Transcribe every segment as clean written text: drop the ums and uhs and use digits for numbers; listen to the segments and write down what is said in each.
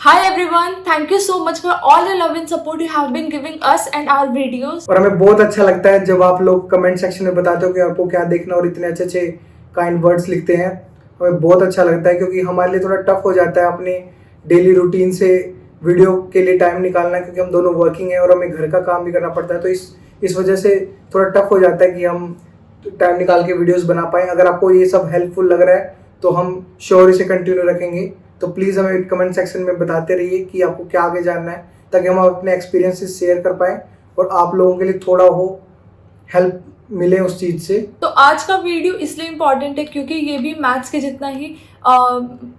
Hi everyone, thank you so much for all the love and support you have been giving us and our videos. और हमें बहुत अच्छा लगता है जब आप लोग कमेंट सेक्शन में बताते हो कि आपको क्या देखना और इतने अच्छे अच्छे काइंड वर्ड्स लिखते हैं। हमें बहुत अच्छा लगता है क्योंकि हमारे लिए थोड़ा टफ हो जाता है अपने डेली रूटीन से वीडियो के लिए टाइम निकालना, क्योंकि हम दोनों वर्किंग हैं और हमें घर का काम भी करना पड़ता है। तो इस वजह से थोड़ा टफ हो जाता है कि हम टाइम निकाल के वीडियोस बना पाएँ। अगर आपको ये सब हेल्पफुल लग रहा है तो हम श्योर इसे कंटिन्यू रखेंगे। तो प्लीज़ हमें कमेंट सेक्शन में बताते रहिए कि आपको क्या आगे जानना है, ताकि हम अपने एक्सपीरियंसेस शेयर कर पाएँ और आप लोगों के लिए थोड़ा हो हेल्प मिले उस चीज़ से। तो आज का वीडियो इसलिए इम्पॉर्टेंट है क्योंकि ये भी मैथ्स के जितना ही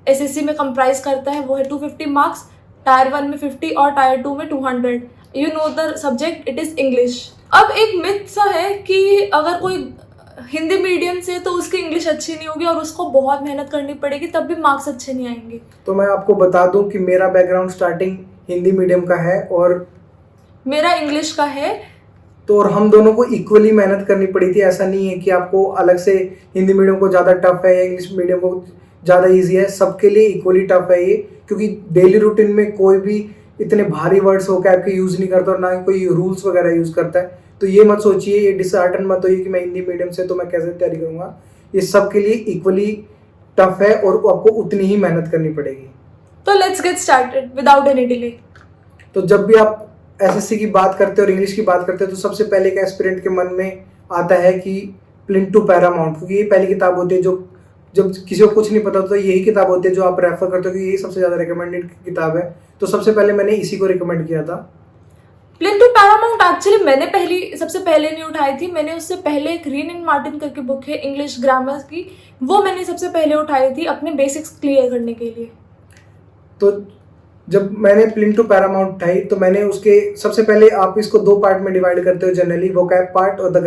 एसएससी में कंप्राइज करता है। वो है 250 मार्क्स, टायर 1 में 50 और टायर 2 में 200। You know the subject, it is English. अब एक मिथ सा है कि अगर कोई हिंदी मीडियम से तो उसकी इंग्लिश अच्छी नहीं होगी और उसको बहुत मेहनत करनी पड़ेगी तब भी मार्क्स अच्छे नहीं आएंगे। तो मैं आपको बता दूं कि मेरा बैकग्राउंड स्टार्टिंग हिंदी मीडियम का है और मेरा इंग्लिश का है। तो और हम दोनों को इक्वली मेहनत करनी पड़ी थी। ऐसा नहीं है कि आपको अलग से हिंदी मीडियम को ज़्यादा टफ है या इंग्लिश मीडियम को ज़्यादा ईजी है। सबके लिए इक्वली टफ है ये, क्योंकि डेली रूटीन में कोई भी इतने भारी वर्ड्स हो कैप के यूज़ नहीं करता और ना ही कोई रूल्स वगैरह यूज़ करता है। तो ये मत सोचिए, ये डिसहार्टन मत होइए कि मैं हिंदी मीडियम से तो मैं कैसे तैयारी करूँगा। ये सब के लिए इक्वली टफ है और आपको उतनी ही मेहनत करनी पड़ेगी। तो let's get started without any delay. तो जब भी आप एसएससी की बात करते हो और इंग्लिश की बात करते हो तो सबसे पहले एक एस्पिरेंट के मन में आता है कि प्लिंटू पैरामाउंट, क्योंकि ये पहली किताब होती है जो जब किसी को कुछ नहीं पता तो यही किताब होती है जो आप रेफर करते हो कि यही सबसे ज़्यादा रिकमेंडेड किताब है। तो सबसे पहले मैंने इसी को रिकमेंड किया था। प्लिंटू पैरामाउंट एक्चुअली मैंने सबसे पहले नहीं उठाई थी। मैंने उससे पहले एक रीन एंड मार्टिन करके बुक है इंग्लिश ग्रामर की, वो मैंने सबसे पहले उठाई थी अपने बेसिक्स क्लियर करने के लिए। तो जब मैंने प्लिंटू पैरामाउंट उठाई तो मैंने उसके सबसे पहले आप इसको दो पार्ट में डिवाइड करते हो जनरली, वोकैब पार्ट और द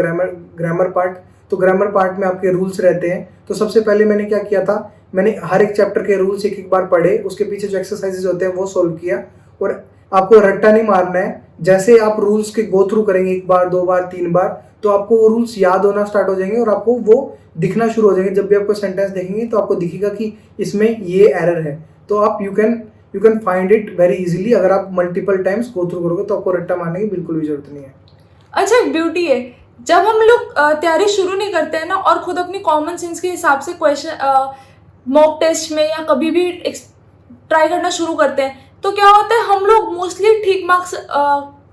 ग्रामर पार्ट। तो ग्रामर पार्ट में आपके रूल्स रहते हैं। तो सबसे पहले मैंने क्या किया था, मैंने हर एक चैप्टर के रूल्स एक एक बार पढ़े, उसके पीछे जो एक्सरसाइजेज होते हैं वो सोल्व किया। और आपको रट्टा नहीं मारना है, जैसे आप रूल्स के गो थ्रू करेंगे एक बार, दो बार, तीन बार, तो आपको वो रूल्स याद होना स्टार्ट हो जाएंगे और आपको वो दिखना शुरू हो जाएंगे। जब भी आपको सेंटेंस देखेंगे तो आपको दिखेगा कि इसमें ये एरर है। तो आप you can find it very easily. अगर आप मल्टीपल टाइम्स गो थ्रू करोगे तो आपको रट्टा मारने की बिल्कुल भी जरूरत नहीं है। अच्छा, एक ब्यूटी है, जब हम लोग तैयारी शुरू नहीं करते हैं ना और खुद अपनी कॉमन सेंस के हिसाब से क्वेश्चन मॉक टेस्ट में या कभी भी ट्राई करना शुरू करते हैं तो क्या होता है, हम लोग मोस्टली ठीक मार्क्स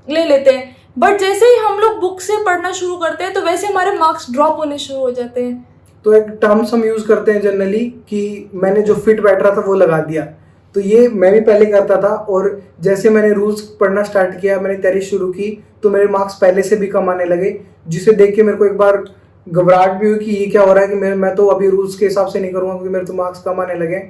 ले लेते हैं। बट जैसे ही हम लोग बुक से पढ़ना शुरू करते हैं तो वैसे हमारे मार्क्स ड्रॉप होने शुरू हो जाते हैं। तो एक टर्म्स हम यूज करते हैं जनरली कि मैंने जो फिट बैठ रहा था वो लगा दिया। तो ये मैं भी पहले करता था और जैसे मैंने रूल्स पढ़ना स्टार्ट किया, मैंने तैयारी शुरू की, तो मेरे मार्क्स पहले से भी कम आने लगे, जिसे देख के मेरे को एक बार घबराहट भी हुई कि ये क्या हो रहा है कि मैं तो अभी रूल्स के हिसाब से नहीं करूँगा क्योंकि मेरे तो मार्क्स कम आने लगे।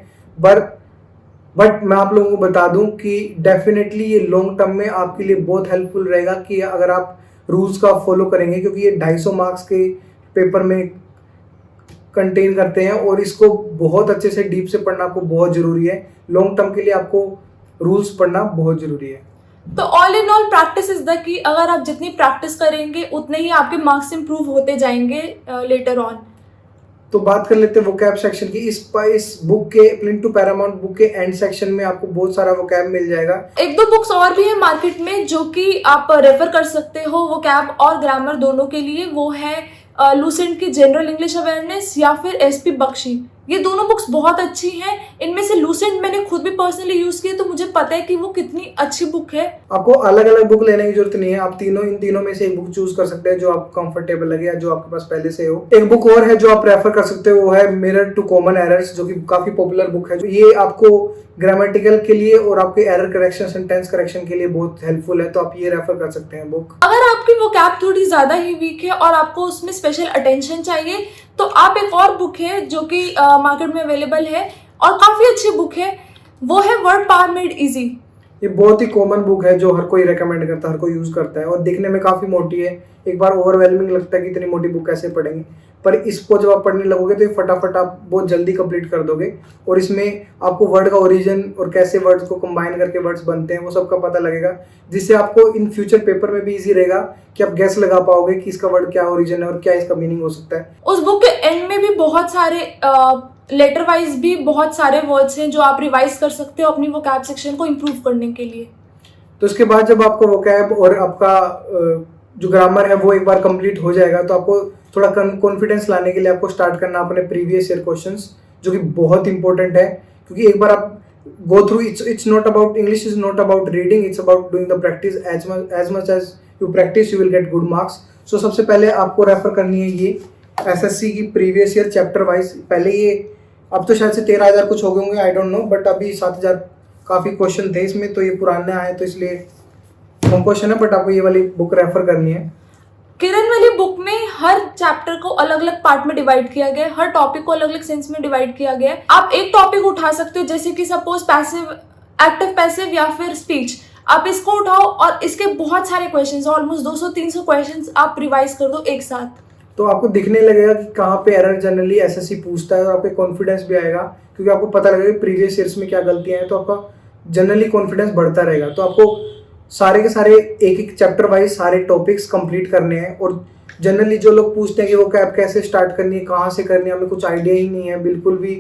बट मैं आप लोगों को बता दूं कि डेफिनेटली ये लॉन्ग टर्म में आपके लिए बहुत हेल्पफुल रहेगा कि अगर आप रूल्स का फॉलो करेंगे, क्योंकि ये 250 मार्क्स के पेपर में कंटेन करते हैं और इसको बहुत अच्छे से डीप से पढ़ना आपको बहुत ज़रूरी है। लॉन्ग टर्म के लिए आपको रूल्स पढ़ना बहुत ज़रूरी है। तो all in all practice is the key. अगर आप जितनी प्रैक्टिस करेंगे उतने ही आपके मार्क्स इंप्रूव होते जाएंगे लेटर ऑन। तो बात कर लेते हैं वोकैब सेक्शन की। इस बुक के प्लिंटू पैरामाउंट बुक के एंड सेक्शन में आपको बहुत सारा वोकैब मिल जाएगा। एक दो बुक्स और भी है मार्केट में जो कि आप रेफर कर सकते हो वोकैब और ग्रामर दोनों के लिए। वो है लूसेंट की जनरल इंग्लिश अवेयरनेस या फिर एसपी बख्शी। ये दोनों बुक्स बहुत अच्छी हैं। इनमें से लूसेंट मैंने खुद भी पर्सनली यूज की है तो मुझे पता है कि वो कितनी अच्छी बुक है। आपको अलग अलग बुक लेने की जरूरत नहीं है, आप इन तीनों में से एक बुक चूज कर सकते हैं जो आपको कंफर्टेबल लगे या जो आपके पास पहले से हो। एक बुक और है जो आप रेफर कर सकते हो, वो है मिरर टू कॉमन एरर्स, जो कि काफी पॉपुलर बुक है। ये आपको ग्रामेटिकल के लिए और आपके एरर करेक्शन, सेंटेंस करेक्शन के लिए बहुत हेल्पफुल है, तो आप ये रेफर कर सकते हैं बुक। अगर आपकी वोकैब थोड़ी ज्यादा ही वीक है और आपको उसमें स्पेशल अटेंशन चाहिए तो आप एक और बुक है जो कि मार्केट में अवेलेबल है और काफ़ी अच्छी बुक है, वो है वर्ड पावर मेड इजी। ये बहुत ही कॉमन बुक है जो हर कोई रेकमेंड करता है, हर कोई यूज़ करता है और दिखने में काफ़ी मोटी है। एक बार ओवरवेलमिंग लगता है कि इतनी मोटी बुक कैसे पढ़ेंगे, पर इसको जब आप पढ़ने लगोगे तो ये फटाफट आप बहुत जल्दी कंप्लीट कर दोगे। और इसमें आपको वर्ड का ओरिजिन और कैसे वर्ड्स को कंबाइन करके वर्ड्स बनते हैं वो सब का पता लगेगा, जिससे आपको इन फ्यूचर पेपर में भी इजी रहेगा कि आप गैस लगा पाओगे कि इसका वर्ड क्या ओरिजिन है और क्या इसका मीनिंग हो सकता है। उस बुक के एंड में भी बहुत सारे लेटर वाइज भी बहुत सारे वर्ड्स हैं जो आप रिवाइज कर सकते हो अपनी वोकैब सेक्शन को इम्प्रूव करने के लिए। तो इसके बाद जब आपका वोकैब और आपका जो ग्रामर है वो एक बार कंप्लीट हो जाएगा, तो आपको थोड़ा कॉन्फिडेंस लाने के लिए आपको स्टार्ट करना अपने प्रीवियस ईयर क्वेश्चंस, जो कि बहुत इंपॉर्टेंट है। क्योंकि एक बार आप go through, it's not about, English is not about reading, it's about doing the practice. As much as you practice you will get good marks. So सबसे पहले आपको रेफर करनी है ये एसएससी की प्रीवियस ईयर चैप्टर वाइज। पहले ये अब तो शायद से 13,000 कुछ हो गए होंगे, आई डोंट नो, बट अभी 7,000 काफ़ी क्वेश्चन थे इसमें, तो ये पुराने आए तो इसलिए कम क्वेश्चन है, बट आपको ये वाली बुक रेफर करनी है। किरण वाली बुक में हर चैप्टर को अलग अलग पार्ट में डिवाइड किया गया है, हर टॉपिक को अलग अलग सेंस में डिवाइड किया गया है। आप एक टॉपिक उठा सकते हो, जैसे कि सपोज पैसिव, एक्टिव पैसिव या फिर स्पीच, आप इसको उठाओ और इसके बहुत सारे क्वेश्चंस, ऑलमोस्ट 200-300 क्वेश्चंस आप रिवाइज कर दो एक साथ। तो आपको दिखने लगेगा कि कहाँ पे एरर जनरली एसएससी पूछता है, और आपको कॉन्फिडेंस भी आएगा क्योंकि आपको पता लगेगा कि प्रीवियस ईयर्स में क्या गलतियां हैं, तो आपका जनरली कॉन्फिडेंस बढ़ता रहेगा। तो आपको सारे के सारे एक एक चैप्टर वाइज सारे टॉपिक्स कंप्लीट करने हैं। और जनरली जो लोग पूछते हैं कि वो कैब कैसे स्टार्ट करनी है, कहाँ से करनी है, हमें कुछ आइडिया ही नहीं है बिल्कुल भी,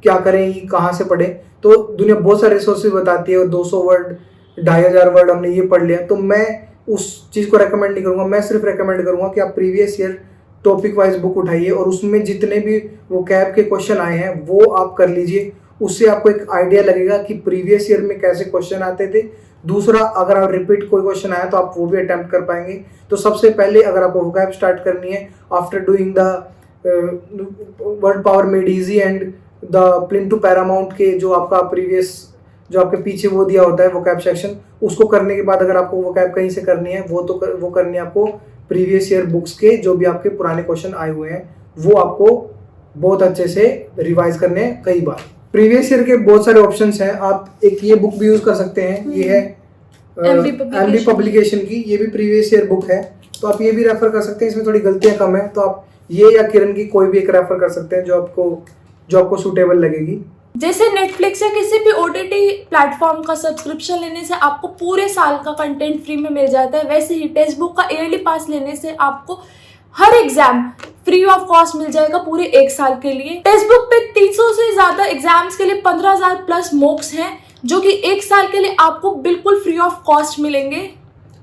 क्या करें, कहाँ से पढ़ें, तो दुनिया बहुत सारे रिसोर्सेज बताती है, और 200 वर्ड 2,500 वर्ड हमने ये पढ़ लिया, तो मैं उस चीज़ को रेकमेंड नहीं करूँगा। मैं सिर्फ रेकमेंड करूँगा कि आप previous year topic wise book उठाइए और उसमें जितने भी वो कैब के क्वेश्चन आए हैं वो आप कर लीजिए। उससे आपको एक आइडिया लगेगा कि प्रीवियस ईयर में कैसे क्वेश्चन आते थे। दूसरा, अगर आप रिपीट कोई क्वेश्चन आया तो आप वो भी अटेम्प्ट कर पाएंगे। तो सबसे पहले अगर आपको वोकैब स्टार्ट करनी है, after doing the Word Power Made Easy and the Plinth to Paramount के जो आपका प्रीवियस, जो आपके पीछे वो दिया होता है वोकैब सेक्शन, उसको करने के बाद अगर आपको वोकैब कहीं से करनी है वो करनी है आपको प्रीवियस ईयर बुक्स के जो भी आपके पुराने क्वेश्चन आए हुए हैं, वो आपको बहुत अच्छे से रिवाइज करने हैं कई बार। प्रीवियस ईयर के बहुत सारे ऑप्शंस हैं, आप एक ये बुक भी यूज कर सकते हैं, ये है एमबी पब्लिकेशन की, ये भी प्रीवियस ईयर बुक है, तो आप ये भी रेफर कर सकते हैं। इसमें थोड़ी गलतियां कम है, तो आप ये या किरण की कोई भी एक रेफर कर सकते हैं जो आपको सूटेबल लगेगी। जैसे नेटफ्लिक्स या किसी भी ओटीटी प्लेटफॉर्म का सब्सक्रिप्शन लेने से आपको पूरे साल का कंटेंट फ्री में मिल जाता है, वैसे ही टेक्स्ट बुक का ईयरली पास लेने से आपको हर एग्जाम फ्री ऑफ कॉस्ट मिल जाएगा पूरे एक साल के लिए। टेक्स्ट बुक पे 300 से ज्यादा एग्जाम्स के लिए 15,000 प्लस मॉक्स हैं जो कि एक साल के लिए आपको बिल्कुल फ्री ऑफ कॉस्ट मिलेंगे।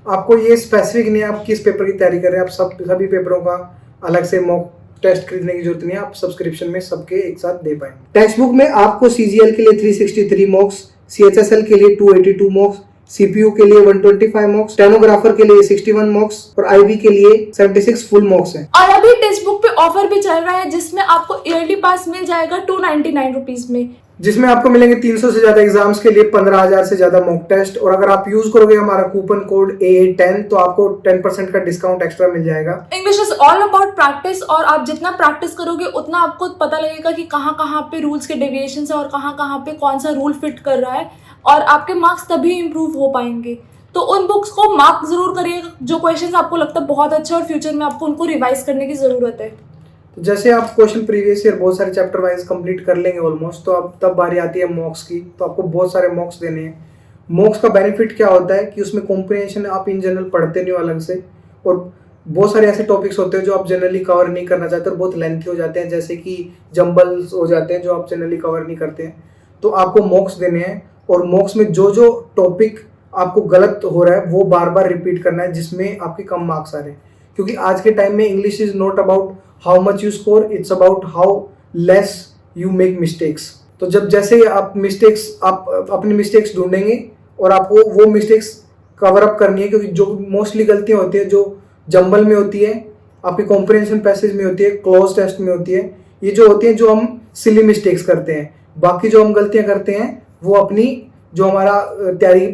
आपको ये स्पेसिफिक नहीं है आप किस पेपर की तैयारी कर रहे हैं, आप सभी पेपरों का अलग से मॉक टेस्ट खरीदने की जरूरत नहीं है, आप सब्सक्रिप्शन में सबके एक साथ दे पाएंगे। टेक्स्ट बुक में आपको सीजीएल के लिए 363 मॉक्स, सीएचएसएल के लिए 282 मॉक्स, सीपीयू के लिए 125 मॉक्स, स्टेनोग्राफर के लिए 61 मॉक्स और आईबी के लिए 76 फुल मॉक्स हैं। और अभी टेक्स्ट बुक पे ऑफर भी चल रहा है जिसमें आपको ईयरली पास मिल जाएगा 299 रुपीज में, जिसमें आपको मिलेंगे 300 से ज्यादा एग्जाम्स के लिए 15,000 से ज्यादा मॉक टेस्ट। और अगर आप यूज करोगे हमारा कूपन कोड AA10 तो आपको 10% का डिस्काउंट एक्स्ट्रा मिल जाएगा। English is all about practice, और आप जितना प्रैक्टिस करोगे उतना आपको पता लगेगा कि कहाँ कहाँ पे रूल्स के डेविएशन है और कहाँ कहाँ पे कौन सा रूल फिट कर रहा है, और आपके मार्क्स तभी इम्प्रूव हो पाएंगे। तो उन बुक्स को मार्क जरूर करिएगा जो क्वेश्चंस आपको लगता है बहुत अच्छा और फ्यूचर में आपको उनको रिवाइज करने की जरूरत है। तो जैसे आप क्वेश्चन प्रीवियस ईयर बहुत सारे चैप्टर वाइज कंप्लीट कर लेंगे ऑलमोस्ट, तो अब तब बारी आती है मॉक्स की। तो आपको बहुत सारे मॉक्स देने हैं। मॉक्स का बेनिफिट क्या होता है कि उसमें कॉम्प्रिहेंशन आप इन जनरल पढ़ते नहीं हो अलग से, और बहुत सारे ऐसे टॉपिक्स होते हैं जो आप जनरली कवर नहीं करना चाहते और बहुत लेंथी हो जाते हैं, जैसे कि जंबल्स हो जाते हैं जो आप जनरली कवर नहीं करते हैं। तो आपको मॉक्स देने हैं, और मॉक्स में जो जो टॉपिक आपको गलत हो रहा है वो बार बार रिपीट करना है जिसमें आपके कम मार्क्स आ रहे हैं। क्योंकि आज के टाइम में English is not about how much you score, it's about how less you make mistakes. तो जब जैसे आप अपनी मिस्टेक्स ढूंढेंगे और आपको वो मिस्टेक्स कवर अप करनी है, क्योंकि जो मोस्टली गलतियां होती है जो जंबल में होती है, आपकी कॉम्प्रिहेंशन पैसेज में होती है, क्लोज टेस्ट में होती है, ये जो होती है जो हम सिली मिस्टेक्स करते हैं। बाकी जो हम गलतियां करते हैं वो अपनी जो हमारा तैयारी की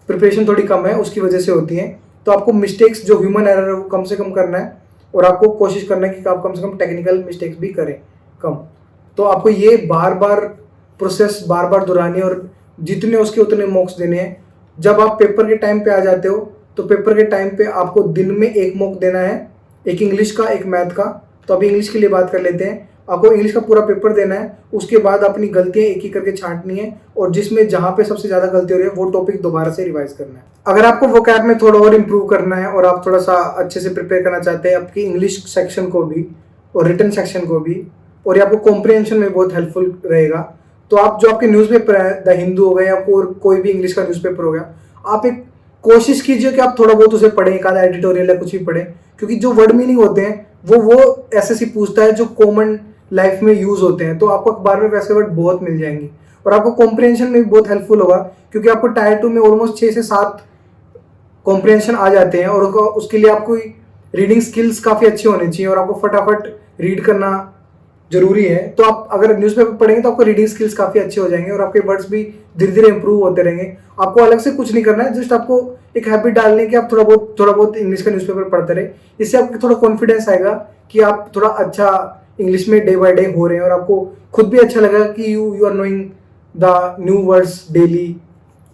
प्रिपरेशन थोड़ी कम है उसकी वजह से होती हैं। तो आपको मिस्टेक्स जो ह्यूमन एरर है वो कम से कम करना है, और आपको कोशिश करना है कि आप कम से कम टेक्निकल मिस्टेक्स भी करें कम। तो आपको ये बार बार प्रोसेस बार बार दोहरानी है, और जितने उसके उतने मॉक्स देने हैं। जब आप पेपर के टाइम पे आ जाते हो तो पेपर के टाइम पे आपको दिन में एक मॉक देना है, एक इंग्लिश का एक मैथ का। तो अभी इंग्लिश के लिए बात कर लेते हैं। आपको इंग्लिश का पूरा पेपर देना है, उसके बाद अपनी गलतियां एक एक करके छांटनी है, और जिसमें जहां पे सबसे ज्यादा गलती हो रही है वो टॉपिक दोबारा से रिवाइज करना है। अगर आपको वोकैब में थोड़ा और इम्प्रूव करना है और आप थोड़ा सा अच्छे से प्रिपेयर करना चाहते हैं आपकी इंग्लिश सेक्शन को भी और रिटन सेक्शन को भी, और ये आपको कॉम्प्रिहेंशन में बहुत हेल्पफुल रहेगा। तो आप जो आपके न्यूज़पेपर है, द हिंदू हो गया या कोई भी इंग्लिश का न्यूज़पेपर हो गया, आप एक कोशिश कीजिए कि आप थोड़ा बहुत उसे पढ़ें, एक आधा एडिटोरियल या कुछ भी पढ़ें, क्योंकि जो वर्ड मीनिंग होते हैं वो एसएससी पूछता है जो कॉमन लाइफ में यूज होते हैं। तो आपको अखबार में वैसे वर्ड बहुत मिल जाएंगे और आपको कॉम्प्रिहेंशन में भी बहुत हेल्पफुल होगा, क्योंकि आपको टायर 2 में ऑलमोस्ट 6 से 7 कॉम्प्रिहेंशन आ जाते हैं और उसके लिए आपको रीडिंग स्किल्स काफ़ी अच्छी होनी चाहिए और आपको फटाफट रीड करना जरूरी है। तो आप अगर न्यूज़पेपर पढ़ेंगे तो आपको रीडिंग स्किल्स काफ़ी अच्छे हो जाएंगे और आपके वर्ड्स भी धीरे धीरे इंप्रूव होते रहेंगे। आपको अलग से कुछ नहीं करना है, जस्ट आपको एक हैबिट डालने की आप थोड़ा बहुत इंग्लिश का न्यूज़पेपर पढ़ते रहे। इससे आपको थोड़ा कॉन्फिडेंस आएगा कि आप थोड़ा अच्छा इंग्लिश में डे बाय डे हो रहे हैं और आपको खुद भी अच्छा लगेगा कि you are knowing the new words daily.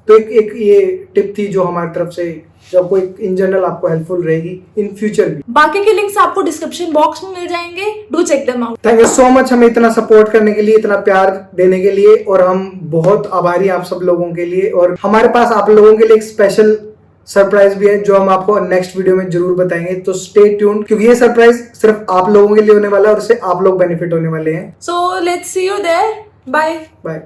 तो एक ये टिप थी जो हमारी तरफ से, जो आपको एक इन जनरल आपको हेल्पफुल रहेगी इन फ्यूचर भी। बाकी के लिंक्स आपको डिस्क्रिप्शन बॉक्स में मिल जाएंगे, do check them out. Thank you so much हमें इतना सपोर्ट करने के लिए, इतना प्यार देने के लिए, और हम बहुत आभारी हैं आप सब लोगों के लिए। और हमारे पास आप लोगों के लिए एक स्पेशल सरप्राइज भी है जो हम आपको नेक्स्ट वीडियो में जरूर बताएंगे। तो स्टे ट्यून्ड, क्योंकि ये सरप्राइज सिर्फ आप लोगों के लिए होने वाला है और इससे आप लोग बेनिफिट होने वाले हैं। So let's see you there, bye bye.